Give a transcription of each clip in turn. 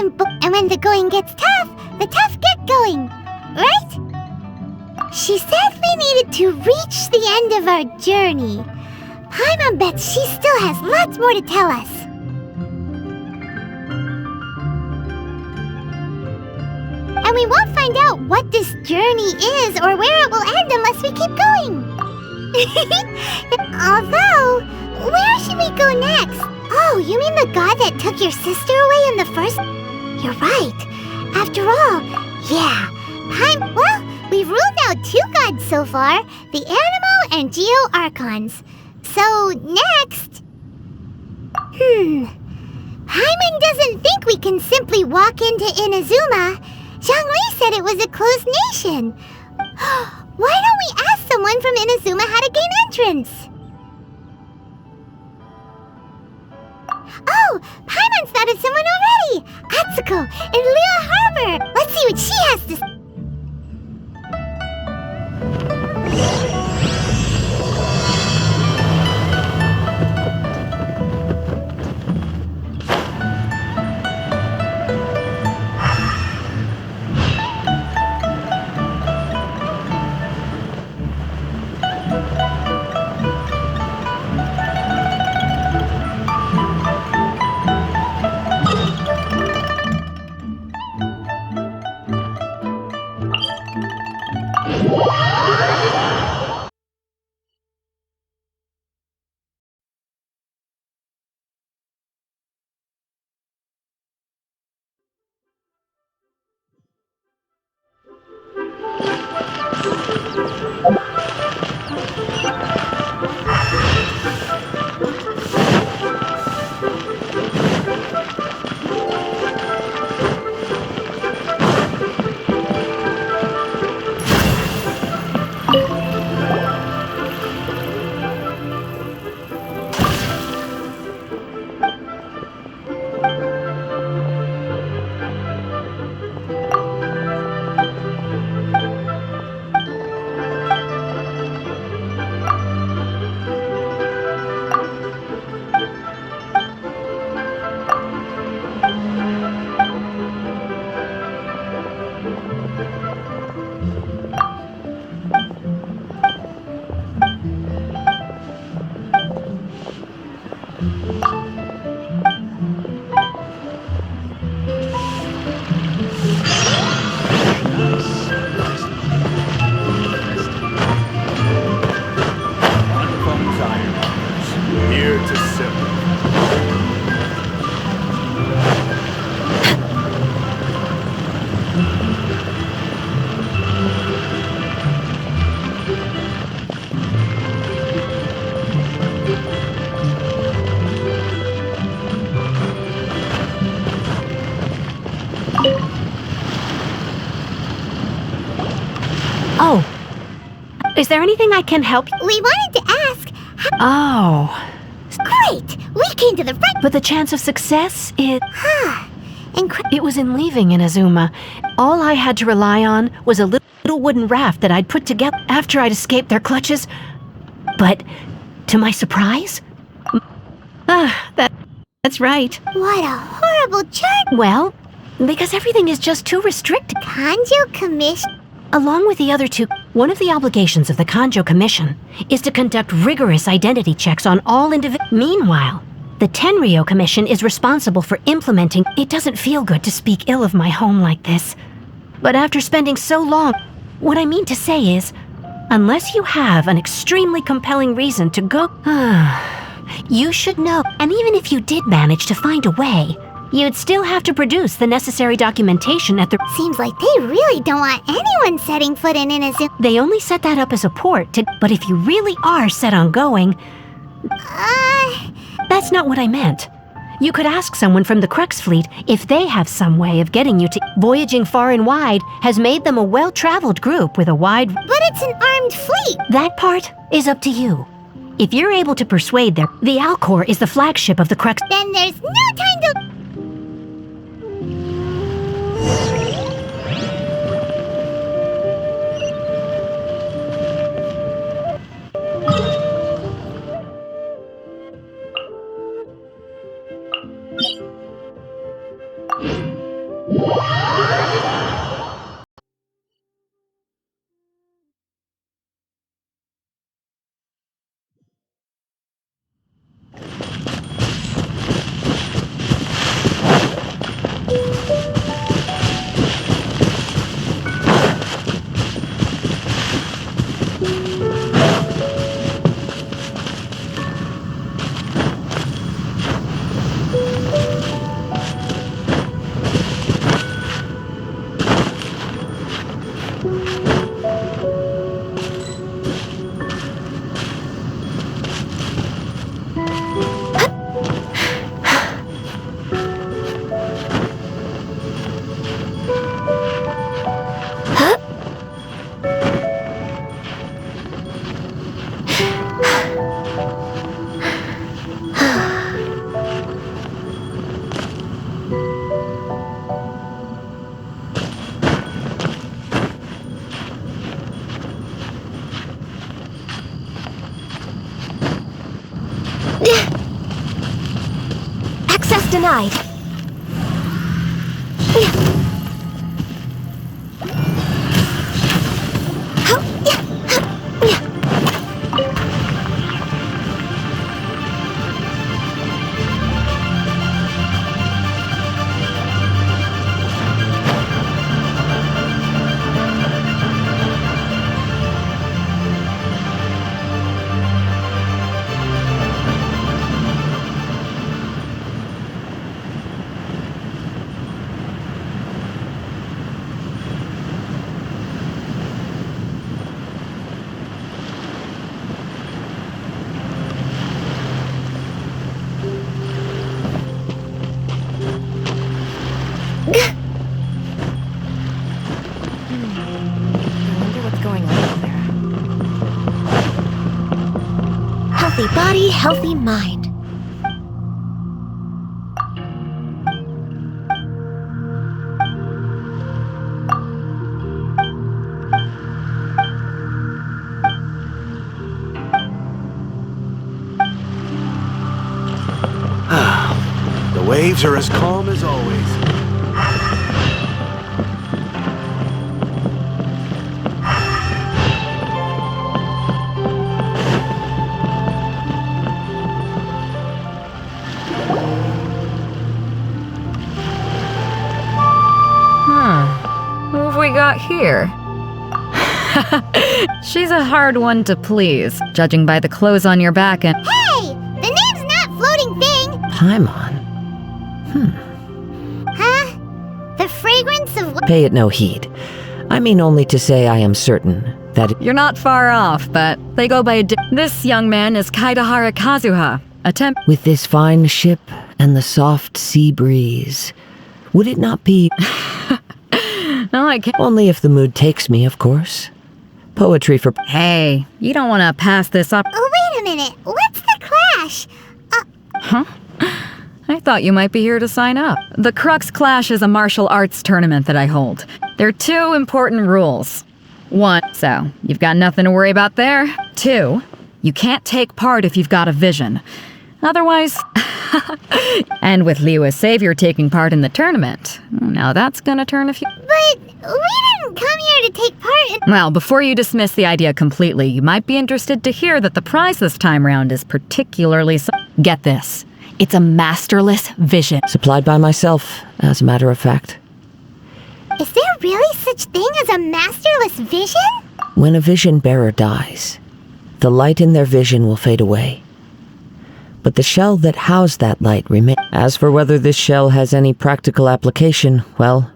and when the going gets tough, the tough get going, right? She said we needed to reach the end of our journey. Paimon bets she still has lots more to tell us. And we won't find out what this journey is or where it will end unless we keep going. Although, where should we go next? Oh, you mean the god that took your sister away in the first... You're right. After all, yeah. Well, we've ruled out 2 gods so far, the Animal and Geo Archons. So, next... Paimon doesn't think we can simply walk into Inazuma. Zhongli said it was a closed nation. Why don't we ask someone from Inazuma how to gain entrance? Oh, Paimon's thought of someone already! Atsuko in Lua Harbor! Let's see what she has to say. Oh. Is there anything I can help? We wanted to ask... Oh. Great! We came to the front... But the chance of success, it was in leaving Inazuma. All I had to rely on was a little wooden raft that I'd put together after I'd escaped their clutches. But, to my surprise... That's right. What a horrible chart! Well, because everything is just too restricted. Kanjo Commission... Along with the other 2, one of the obligations of the Kanjo Commission is to conduct rigorous identity checks on all individuals. Meanwhile, the Tenryo Commission is responsible for implementing... It doesn't feel good to speak ill of my home like this. But after spending so long, what I mean to say is, unless you have an extremely compelling reason to go... you should know. And even if you did manage to find a way, you'd still have to produce the necessary documentation at the... Seems like they really don't want anyone setting foot in Inazuma. They only set that up as a port to... But if you really are set on going... That's not what I meant. You could ask someone from the Crux Fleet if they have some way of getting you to... Voyaging far and wide has made them a well-traveled group with a wide... But it's an armed fleet! That part is up to you. If you're able to persuade them, the Alcor is the flagship of the Crux... Then there's no time to... Access denied. Healthy body, healthy mind. The waves are as calm as always. Who have we got here? She's a hard one to please, judging by the clothes on your back and— Hey! The name's not Floating Thing! Paimon. Huh? The fragrance of what? Pay it no heed. I mean only to say I am certain that You're not far off, but they go by This young man is Kaidahara Kazuha, a temp— with this fine ship and the soft sea breeze, would it not be— No, I can't— only if the mood takes me, of course. Poetry for— Hey, you don't want to pass this up. Oh, wait a minute. What's the clash? Huh? I thought you might be here to sign up. The Crux Clash is a martial arts tournament that I hold. There are 2 important rules. 1, so you've got nothing to worry about there. 2, you can't take part if you've got a vision. Otherwise— and with Liu as savior taking part in the tournament, now that's gonna turn a few— But we didn't come here to take part in— Well, before you dismiss the idea completely, you might be interested to hear that the prize this time round is particularly— Get this. It's a masterless vision. supplied by myself, as a matter of fact. Is there really such thing as a masterless vision? When a vision bearer dies, the light in their vision will fade away. But the shell that housed that light remains. As for whether this shell has any practical application, well,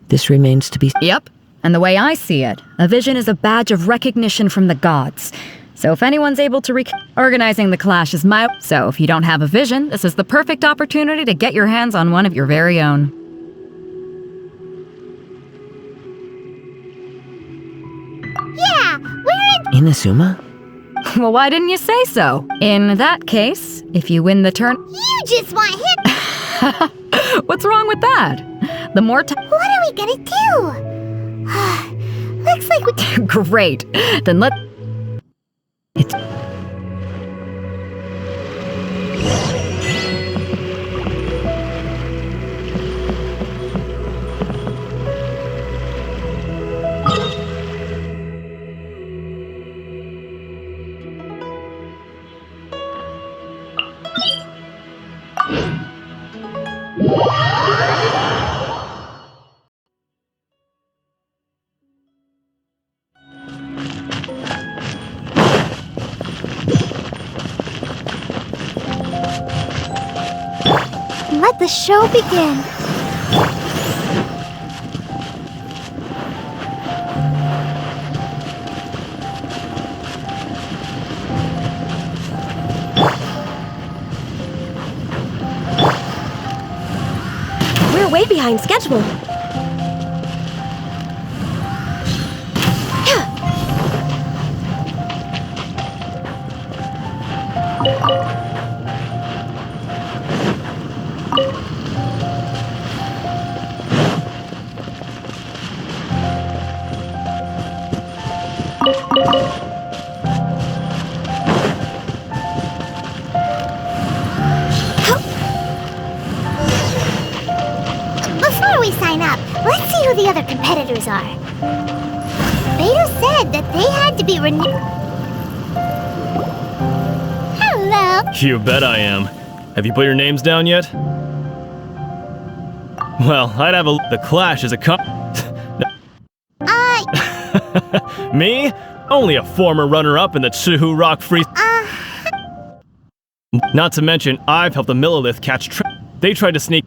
this remains to be— Yep. And the way I see it, a vision is a badge of recognition from the gods. So if anyone's able to organizing the clash is my— So if you don't have a vision, this is the perfect opportunity to get your hands on one of your very own. Yeah, we're in— Inazuma? Well, why didn't you say so? In that case, if you win the turn— You just want him! What's wrong with that? The more time— What are we gonna do? Looks like we— Great. Then let— It's— Let the show begin. We're way behind schedule. Before we sign up, let's see who the other competitors are. Beidou said that they had to be renewed. Hello. You bet I am. Have you put your names down yet? Well, I'd have the Clash as a Me? Only a former runner-up in the Chihu Rock Free. Not to mention, I've helped the Millilith catch They tried to sneak.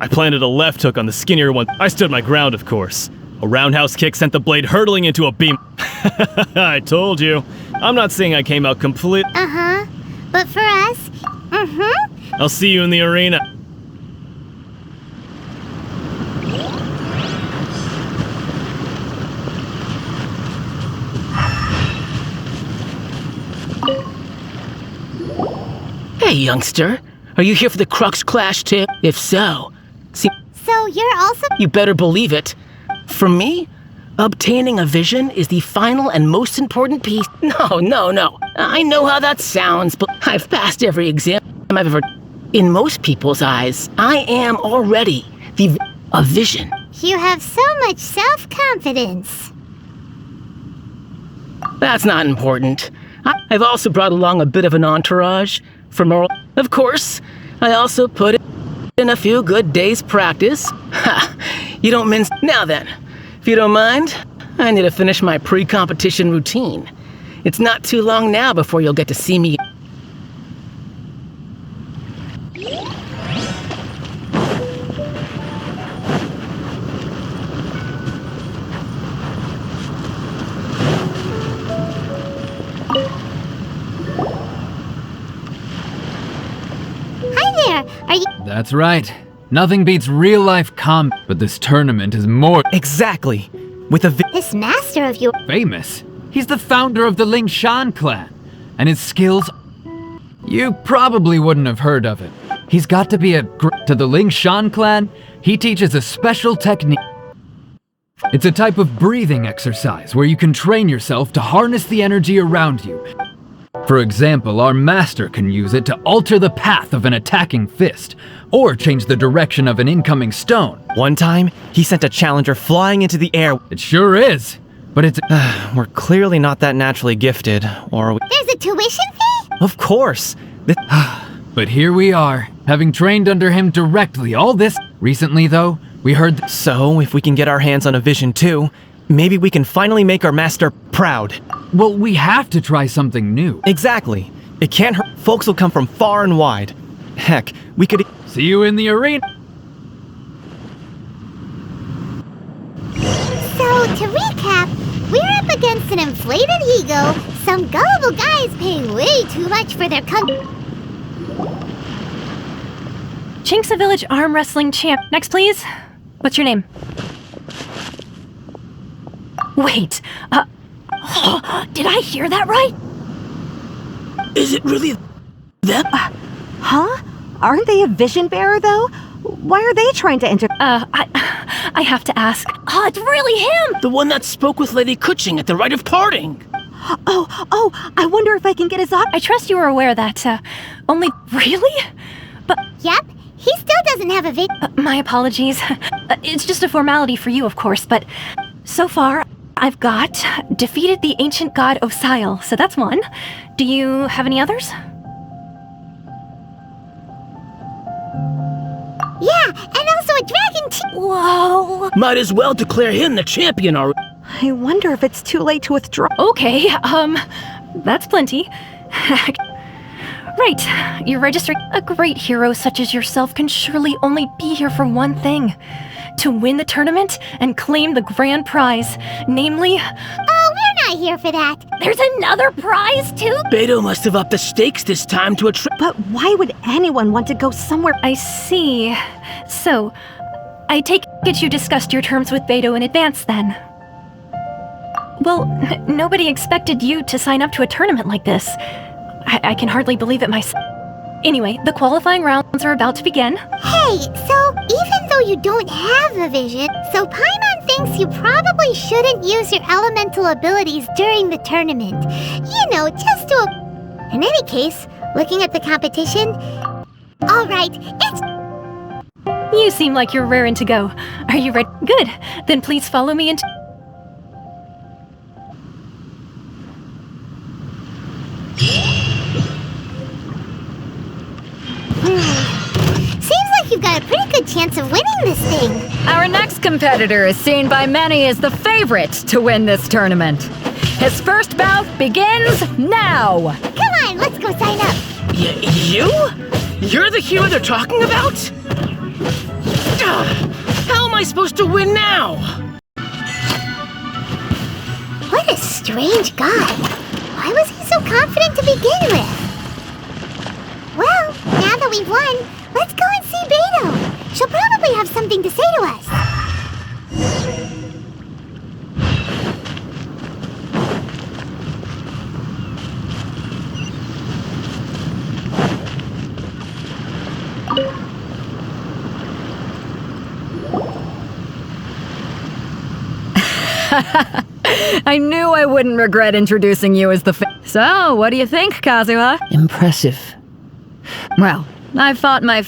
I planted a left hook on the skinnier one. I stood my ground, of course. A roundhouse kick sent the blade hurtling into a beam. I told you. I'm not saying I came out complete. But for us, I'll see you in the arena. Hey, youngster. Are you here for the Crux Clash too? If so, so you're also. you better believe it. For me, obtaining a vision is the final and most important piece. No. I know how that sounds, but I've passed every exam I've ever. In most people's eyes, I am already a vision. You have so much self-confidence. That's not important. I've also brought along a bit of an entourage. Of course, I also put in a few good days' practice. Ha! You don't mince. Now then, if you don't mind, I need to finish my pre-competition routine. It's not too long now before you'll get to see me. Are you? That's right. Nothing beats real-life combat, but this tournament is more Exactly. With a This master of yours. famous. He's the founder of the Ling Shan clan, and his skills... You probably wouldn't have heard of it. He's got to be to the Ling Shan clan, he teaches a special technique. It's a type of breathing exercise where you can train yourself to harness the energy around you. For example, our master can use it to alter the path of an attacking fist, or change the direction of an incoming stone. One time, he sent a challenger flying into the air. It sure is, but it's... We're clearly not that naturally gifted, or we... There's a tuition fee? Of course! But here we are, having trained under him directly all this... Recently, though, we heard... So, if we can get our hands on a vision too, maybe we can finally make our master proud. Well, we have to try something new. Exactly. It can't hurt. Folks will come from far and wide. Heck, we could... See you in the arena. So, to recap, we're up against an inflated ego, some gullible guys paying way too much for their Chinksa Village arm wrestling champ. Next, please. What's your name? Wait, did I hear that right? Is it really them? Huh? Aren't they a vision bearer, though? Why are they trying to enter? I have to ask. Oh, it's really him! The one that spoke with Lady Kuching at the rite of parting. Oh, I wonder if I can get his I trust you were aware that, only... Really? But... Yep, he still doesn't have a vid. My apologies. It's just a formality for you, of course, but... So far, I've got defeated the ancient god Osile, so that's one. Do you have any others? Yeah, and also a dragon Whoa. Might as well declare him the champion already. I wonder if it's too late to withdraw. Okay, that's plenty. Right, you're registering. A great hero such as yourself can surely only be here for one thing. To win the tournament and claim the grand prize, namely... Oh, we're not here for that. There's another prize, too? Beidou must have upped the stakes this time to But why would anyone want to go somewhere? I see. So, I take it you discussed your terms with Beidou in advance, then? Well, nobody expected you to sign up to a tournament like this. I can hardly believe it myself. Anyway, the qualifying rounds are about to begin. Hey, so even though you don't have a vision, so Paimon thinks you probably shouldn't use your elemental abilities during the tournament. You know, just to... In any case, looking at the competition... Alright, it's... You seem like you're raring to go. Are you ready? Good. Then please follow me into... Seems like you've got a pretty good chance of winning this thing. Our next competitor is seen by many as the favorite to win this tournament. His first bout begins now! Come on, let's go sign up. You? You're the hero they're talking about? How am I supposed to win now? What a strange guy. Why was he so confident to begin with? Well, now that we've won, let's go and see Beidou. She'll probably have something to say to us. I knew I wouldn't regret introducing you as the So, what do you think, Kazuha? Impressive. Well, I fought my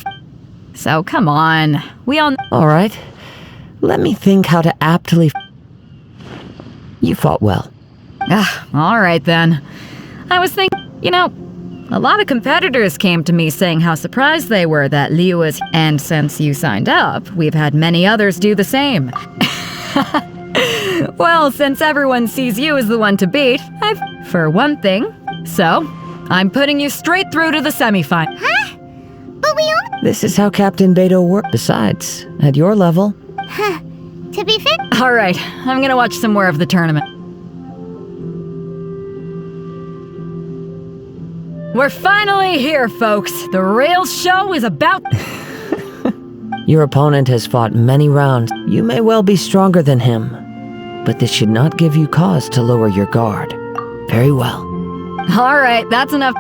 So, come on. We all All right. Let me think how to aptly... You fought well. All right then. I was thinking, a lot of competitors came to me saying how surprised they were that Liu was... And since you signed up, we've had many others do the same. Well, since everyone sees you as the one to beat, for one thing. So, I'm putting you straight through to the semifinal. Huh? But we all... This is how Captain Beidou works. Besides, at your level... Huh. To be fair... All right, I'm gonna watch some more of the tournament. We're finally here, folks. The real show is about... Your opponent has fought many rounds. You may well be stronger than him, but this should not give you cause to lower your guard. Very well. All right, that's enough.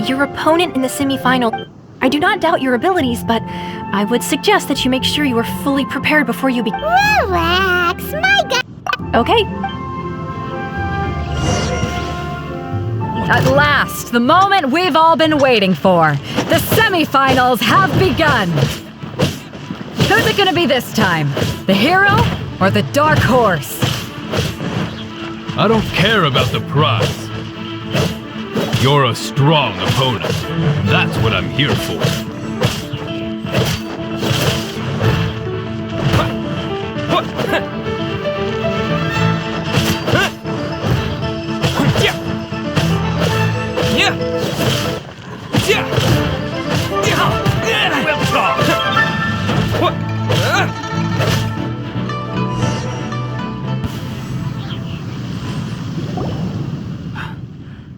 Your opponent in the semifinal. I do not doubt your abilities, but I would suggest that you make sure you are fully prepared before you begin. Relax, my guy. Okay. At last, the moment we've all been waiting for. The semifinals have begun. Who's it gonna be this time? The hero or the dark horse? I don't care about the prize. You're a strong opponent. That's what I'm here for.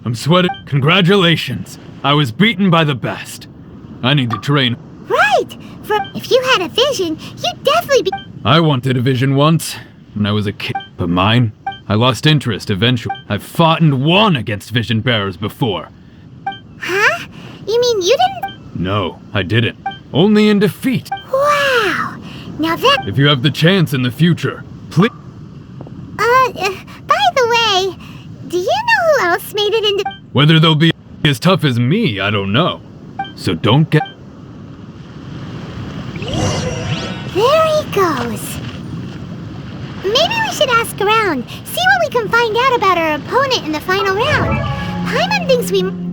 I'm sweating. Congratulations. I was beaten by the best. I need to train. Right. If you had a vision, you'd definitely be... I wanted a vision once, when I was a kid. But mine? I lost interest eventually. I've fought and won against vision bearers before. Huh? You mean you didn't... No, I didn't. Only in defeat. Wow. Now that... If you have the chance in the future, please... by the way, do you know who else made it into... Whether they'll be as tough as me, I don't know. So don't get... There he goes. Maybe we should ask around, see what we can find out about our opponent in the final round. Paimon thinks we...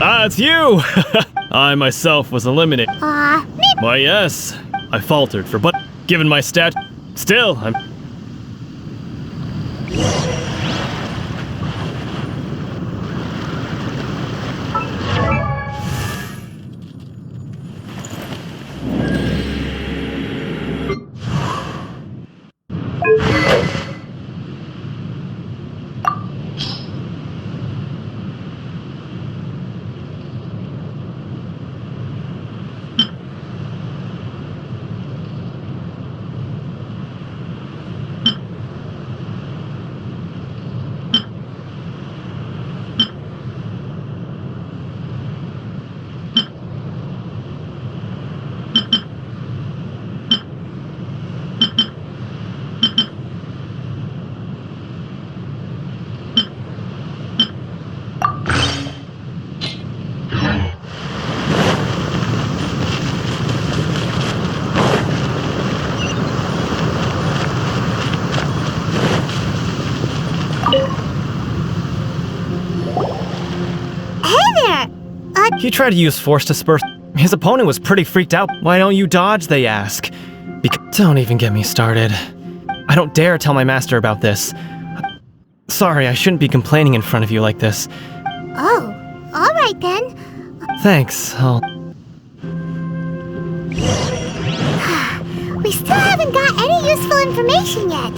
Ah, it's you! I myself was eliminated. Why, yes. I faltered but given my stat, still, I'm... He tried to use force to spur. His opponent was pretty freaked out. Why don't you dodge, they ask. Don't even get me started. I don't dare tell my master about this. Sorry, I shouldn't be complaining in front of you like this. Oh, alright then. Thanks, We still haven't got any useful information yet.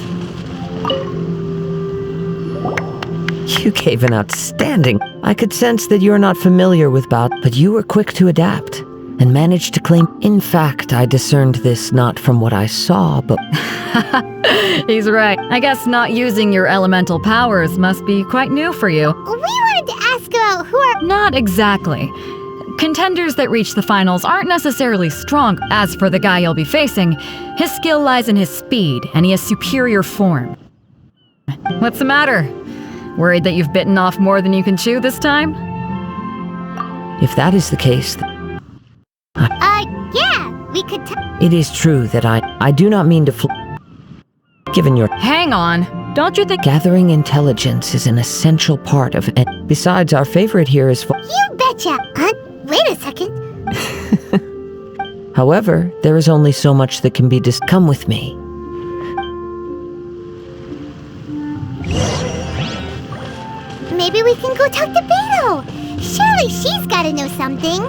You gave an outstanding. I could sense that you're not familiar with bout, but you were quick to adapt and managed to claim. In fact, I discerned this not from what I saw, but He's right. I guess not using your elemental powers must be quite new for you. We wanted to ask about who are... Not exactly. Contenders that reach the finals aren't necessarily strong. As for the guy you'll be facing, his skill lies in his speed, and he has superior form. What's the matter? Worried that you've bitten off more than you can chew this time? if that is the case, Yeah, we could it is true that I do not mean to given your Hang on. Don't you think gathering intelligence is an essential part of it. Besides, our favorite here is You betcha! Wait a second. However, there is only so much that can be come with me. Maybe we can go talk to Beidou. Surely she's gotta know something.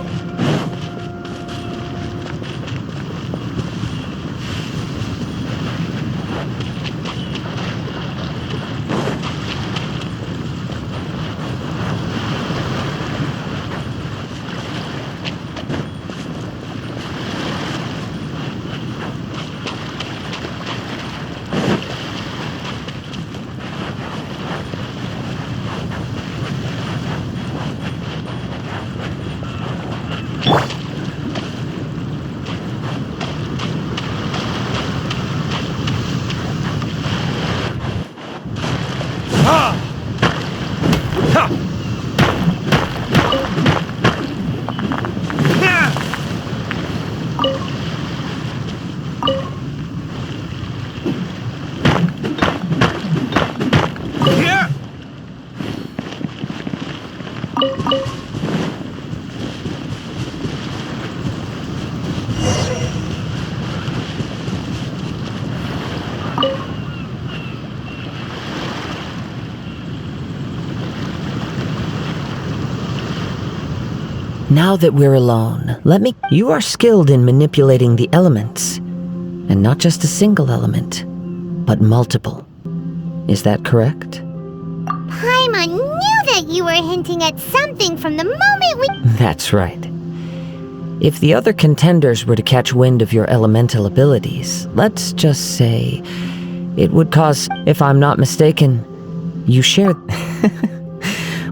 Now that we're alone, You are skilled in manipulating the elements. And not just a single element, but multiple. Is that correct? Paimon knew that you were hinting at something from the moment we... That's right. If the other contenders were to catch wind of your elemental abilities, let's just say it would cause, if I'm not mistaken, you share...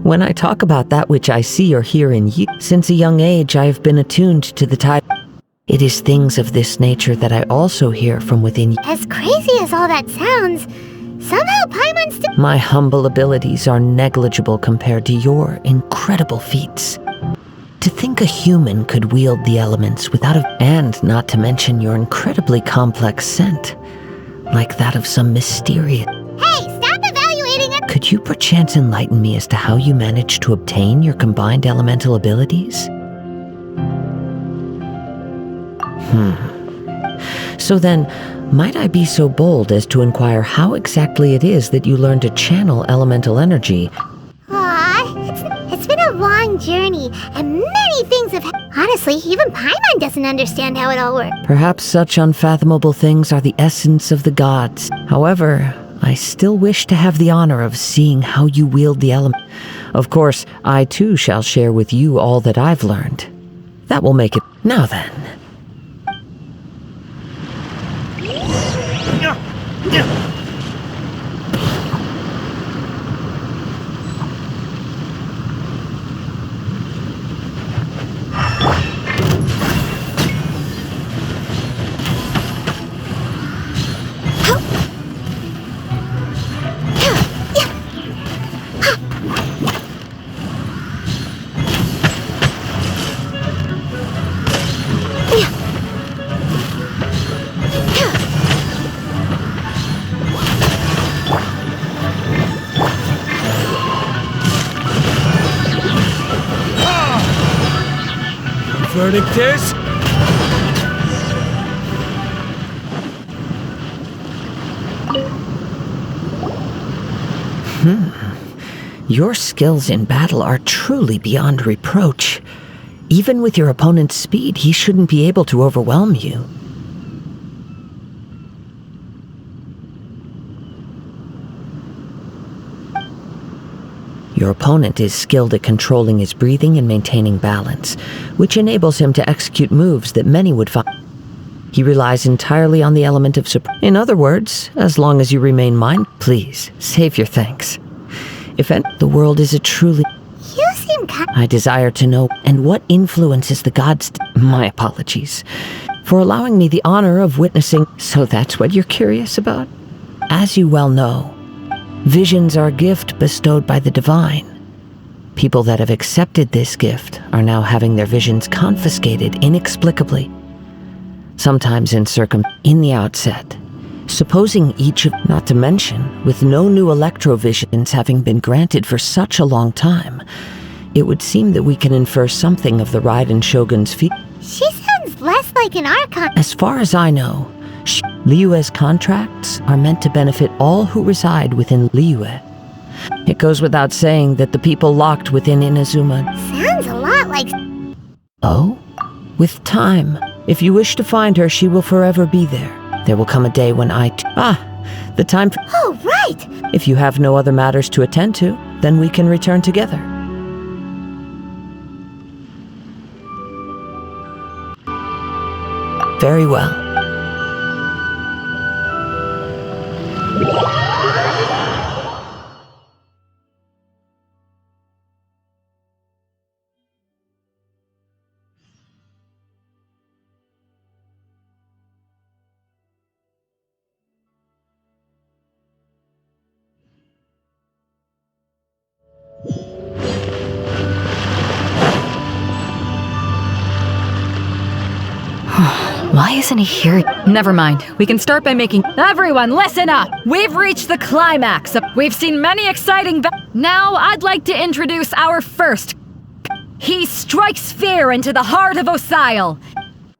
When I talk about that which I see or hear in you, since a young age I have been attuned to the tide. It is things of this nature that I also hear from within you. As crazy as all that sounds, somehow Paimon still... My humble abilities are negligible compared to your incredible feats. To think a human could wield the elements without a... And not to mention your incredibly complex scent, like that of some mysterious... Hey, stop evaluating it! Could you perchance enlighten me as to how you managed to obtain your combined elemental abilities? So then, might I be so bold as to inquire how exactly it is that you learned to channel elemental energy? It's been a long journey, and many things have... Honestly, even Paimon doesn't understand how it all works. Perhaps such unfathomable things are the essence of the gods. However, I still wish to have the honor of seeing how you wield the element. Of course, I too shall share with you all that I've learned. That will make it... Now then. learning this? Your skills in battle are truly beyond reproach. Even with your opponent's speed, he shouldn't be able to overwhelm you. Your opponent is skilled at controlling his breathing and maintaining balance, which enables him to execute moves that many would find. He relies entirely on the element of surprise. In other words, as long as you remain please, save your thanks. If the world is a truly... You seem kind. I desire to know, and what influences the gods... My apologies for allowing me the honor of witnessing... So that's what you're curious about? As you well know, visions are a gift bestowed by the divine. People that have accepted this gift are now having their visions confiscated inexplicably. Sometimes in the outset. Supposing each of, not to mention, with no new electrovisions having been granted for such a long time, it would seem that we can infer something of the Raiden Shogun's feat. She sounds less like an Archon. As far as I know, Liyue's contracts are meant to benefit all who reside within Liyue. It goes without saying that the people locked within Inazuma... Sounds a lot like... Oh? With time, if you wish to find her, she will forever be there. There will come a day when the time... Oh, right! If you have no other matters to attend to, then we can return together. Very well. Why isn't he here? Never mind. We can start by making... Everyone, listen up! We've reached the climax. We've seen many exciting... Now, I'd like to introduce our first... He strikes fear into the heart of Osile.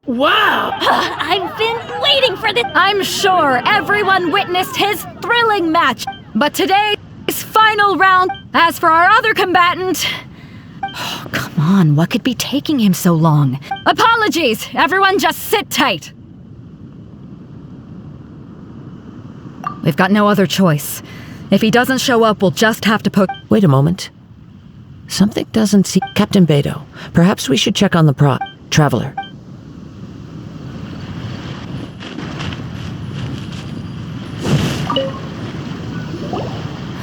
Wow! I've been waiting for this. I'm sure everyone witnessed his thrilling match. But today's final round, as for our other combatant... Oh, come on, what could be taking him so long? Apologies! Everyone just sit tight! We've got no other choice. If he doesn't show up, we'll just have to put... Wait a moment. Something doesn't seem... Captain Beidou, perhaps we should check on the Traveler.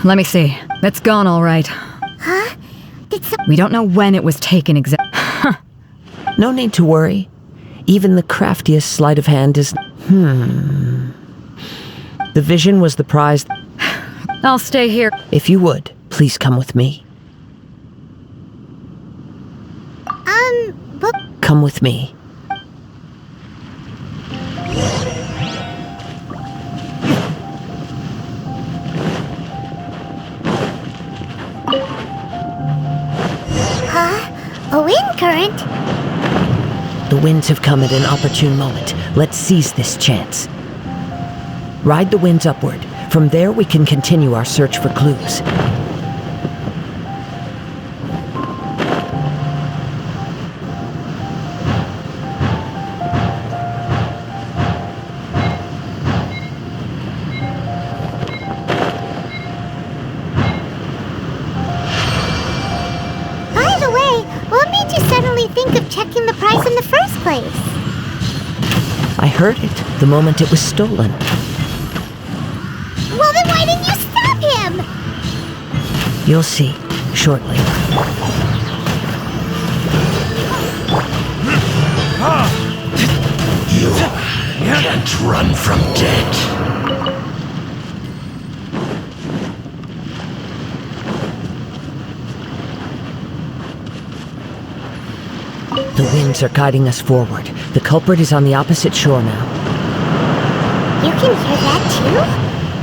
Let me see. It's gone all right. Huh? We don't know when it was taken exactly. No need to worry. Even the craftiest sleight of hand is... The vision was the prize... I'll stay here. If you would, please come with me. But... Come with me. A wind current? The winds have come at an opportune moment. Let's seize this chance. Ride the winds upward. From there, we can continue our search for clues. Think of checking the price in the first place. I heard it the moment it was stolen. Well, then why didn't you stop him? You'll see shortly. You can't run from death. The winds are guiding us forward. The culprit is on the opposite shore now. You can hear that too?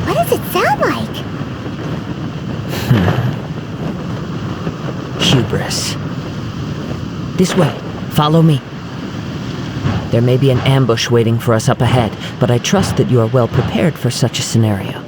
What does it sound like? Hubris. This way. Follow me. There may be an ambush waiting for us up ahead, but I trust that you are well prepared for such a scenario.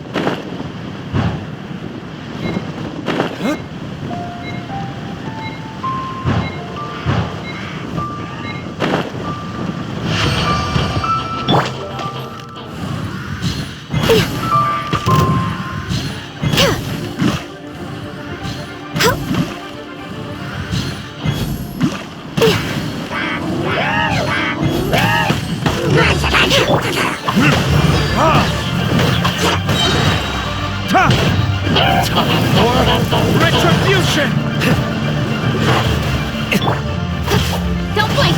Retribution! Don't blink!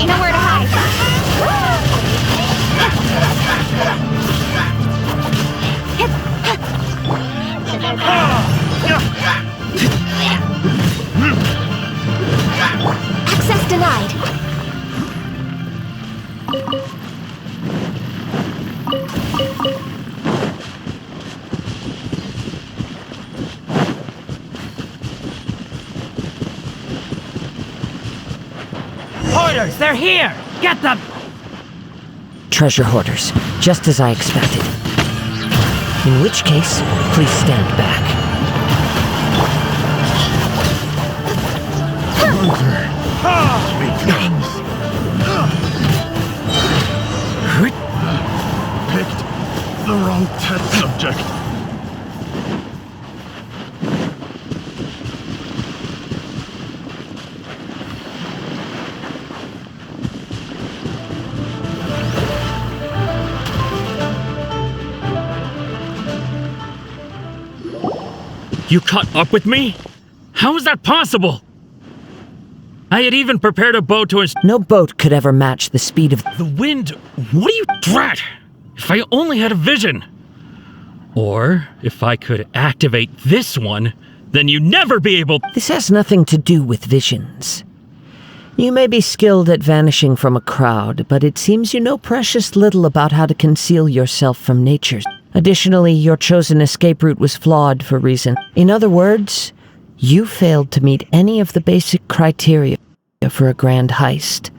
Nowhere to hide! Access denied. Hoarders, they're here! Get them! Treasure hoarders, just as I expected. In which case, please stand back. Picked the wrong test subject. You caught up with me? How is that possible? I had even prepared a boat to No boat could ever match the speed of the wind. What are you, drat? If I only had a vision. Or if I could activate this one, then you'd never be able. This has nothing to do with visions. You may be skilled at vanishing from a crowd, but it seems you know precious little about how to conceal yourself from nature. Additionally, your chosen escape route was flawed for reason. In other words, you failed to meet any of the basic criteria for a grand heist.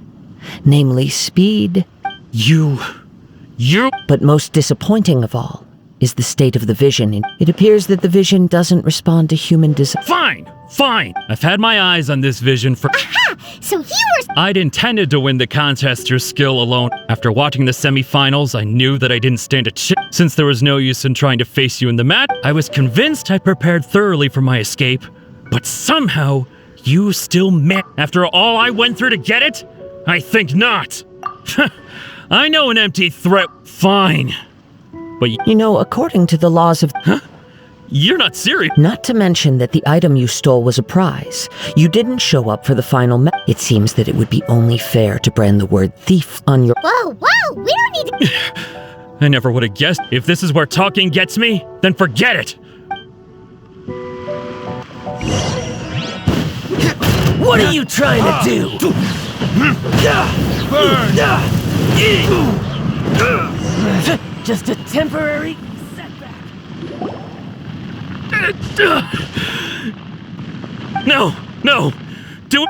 Namely, speed. You. But most disappointing of all is the state of the vision. It appears that the vision doesn't respond to human desire. Fine. I've had my eyes on this vision for. Aha! So you were. I'd intended to win the contest through skill alone. After watching the semifinals, I knew that I didn't stand a chance. Since there was no use in trying to face you in the match, I was convinced I prepared thoroughly for my escape. But somehow, you still met. After all I went through to get it? I think not. I know an empty threat. Fine. But you know, according to the laws of... Huh? You're not serious. Not to mention that the item you stole was a prize. You didn't show up for the final match. It seems that it would be only fair to brand the word thief on your... Whoa, we don't need to... I never would have guessed. If this is where talking gets me, then forget it. What are you trying to do? Just a temporary setback. No. Do it.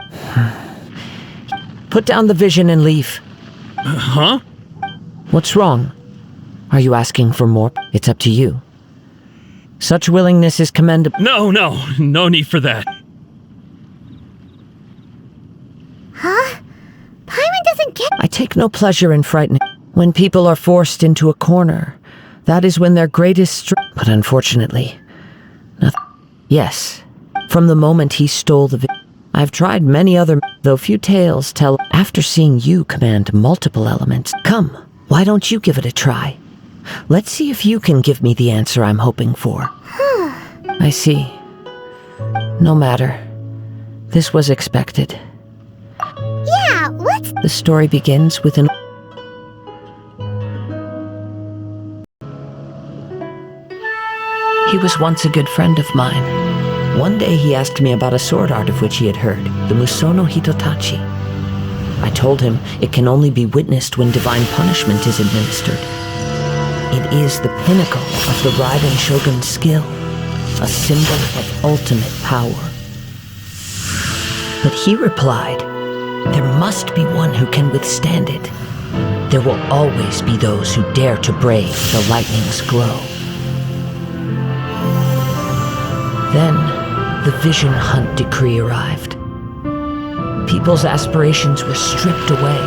Put down the vision and leave. Huh? What's wrong? Are you asking for more? It's up to you. Such willingness is commendable. No need for that. Huh? Paimon doesn't get... I take no pleasure in frightening. When people are forced into a corner, that is when their greatest strength... But unfortunately, nothing. Yes, from the moment he stole the I've tried many other, though few tales tell. After seeing you command multiple elements, come, why don't you give it a try? Let's see if you can give me the answer I'm hoping for. I see. No matter. This was expected. Yeah, let's... The story begins with an... He was once a good friend of mine. One day he asked me about a sword art of which he had heard, the Musono Hitotachi. I told him it can only be witnessed when divine punishment is administered. It is the pinnacle of the Raiden Shogun's skill, a symbol of ultimate power. But he replied, there must be one who can withstand it. There will always be those who dare to brave the lightning's glow. Then, the Vision Hunt decree arrived. People's aspirations were stripped away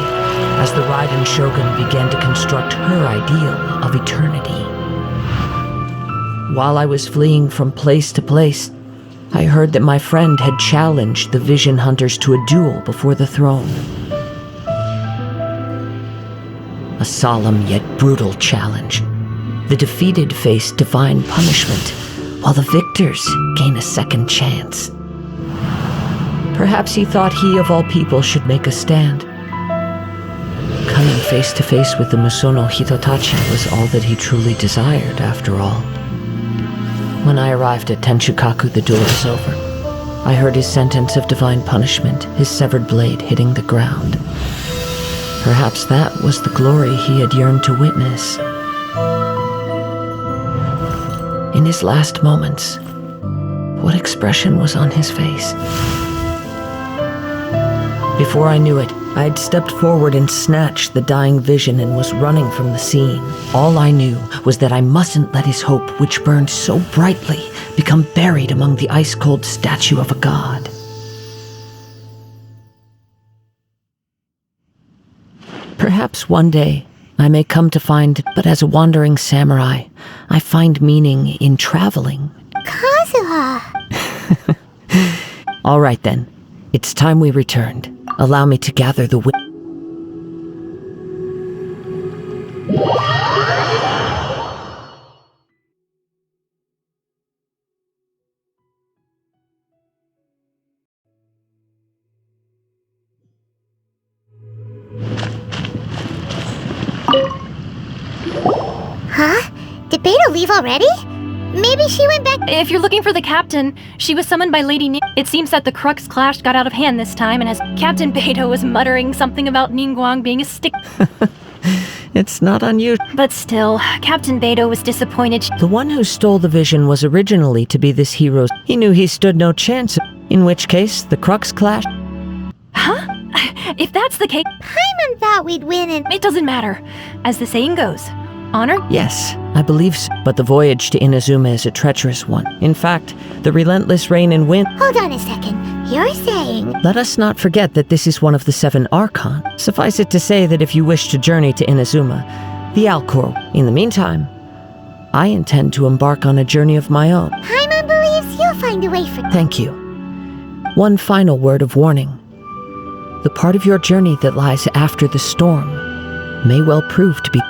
as the Raiden Shogun began to construct her ideal of eternity. While I was fleeing from place to place, I heard that my friend had challenged the Vision Hunters to a duel before the throne. A solemn yet brutal challenge. The defeated face divine punishment, while the victors gain a second chance. Perhaps he thought he of all people should make a stand. Coming face to face with the Musono Hitotachi was all that he truly desired, after all. When I arrived at Tenshukaku, the duel was over. I heard his sentence of divine punishment, his severed blade hitting the ground. Perhaps that was the glory he had yearned to witness. In his last moments, what expression was on his face? Before I knew it, I had stepped forward and snatched the dying vision and was running from the scene. All I knew was that I mustn't let his hope, which burned so brightly, become buried among the ice-cold statue of a god. Perhaps one day I may come to find, but as a wandering samurai, I find meaning in traveling. Kazuha! All right then, it's time we returned. Allow me to gather the wind. Huh? Did Beidou leave already? Maybe she went back. If you're looking for the captain, she was summoned by Lady Ning. It seems that the Crux clash got out of hand this time, and as Captain Beidou was muttering something about Ningguang being a stick. It's not unusual. But still, Captain Beidou was disappointed. The one who stole the vision was originally to be this hero's. He knew he stood no chance, in which case the Crux clash. Huh? If that's the case, Paimon thought we'd win and... it doesn't matter. As the saying goes, honor? Yes, I believe so. But the voyage to Inazuma is a treacherous one. In fact, the relentless rain and wind... Hold on a second. You're saying... Let us not forget that this is one of the 7 Archon. Suffice it to say that if you wish to journey to Inazuma, the Alcor. In the meantime, I intend to embark on a journey of my own. Paimon believes you'll find a way for... Thank you. One final word of warning. The part of your journey that lies after the storm may well prove to be...